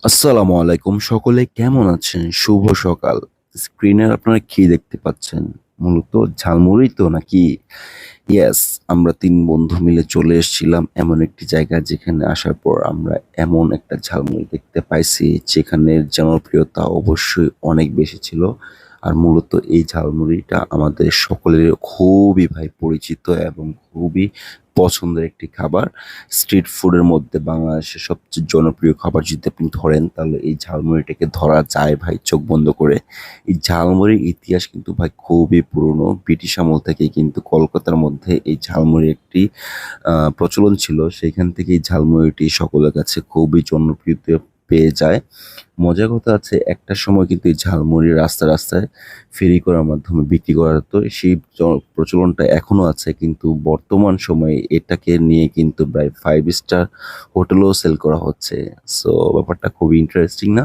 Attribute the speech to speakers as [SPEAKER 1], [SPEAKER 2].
[SPEAKER 1] আসসালামু আলাইকুম, সকলে কেমন আছেন? শুভ সকাল। স্ক্রিনে আপনারা কি দেখতে পাচ্ছেন? মূলত ঝালমুড়ি তো নাকি? ইয়েস, আমরা ৩ বন্ধু মিলে চলে এসেছিলাম এমন একটি জায়গায় যেখানে আসার পর আমরা এমন একটা ঝালমুড়ি দেখতে পাইছি যেখানের জনপ্রিয়তা অবশ্যই অনেক বেশি ছিল। আর মূলত এই ঝালমুড়িটা আমাদের সকলের খুবই ভাই পরিচিত এবং খুবই পছন্দের একটি খাবার। স্ট্রিট ফুডের মধ্যে বাংলাদেশের সবচেয়ে জনপ্রিয় খাবার যদি আপনি ধরেন তাহলে এই ঝালমুড়িটাকে ধরা যায় ভাই চোখ বন্ধ করে। এই ঝালমুড়ির ইতিহাস কিন্তু ভাই খুবই পুরনো। ব্রিটিশ আমল থেকেই কিন্তু কলকাতার মধ্যে এই ঝালমুড়ির একটি প্রচলন ছিল। সেইখান থেকে এই ঝালমুড়িটি সকলের কাছে খুবই জনপ্রিয়তা পেয়ে যায়। মজার কথা আছে একটা সময় কিন্তু এই ঝালমুড়ি রাস্তায়, রাস্তায় ফেরি করার মাধ্যমে বিক্রি করা হতো। সেই প্রচলনটা এখনো আছে কিন্তু বর্তমান সময়ে এটাকে নিয়ে কিন্তু প্রায় 5 স্টার হোটেলেও সেল করা হচ্ছে। সো ব্যাপারটা খুবই ইন্টারেস্টিং না?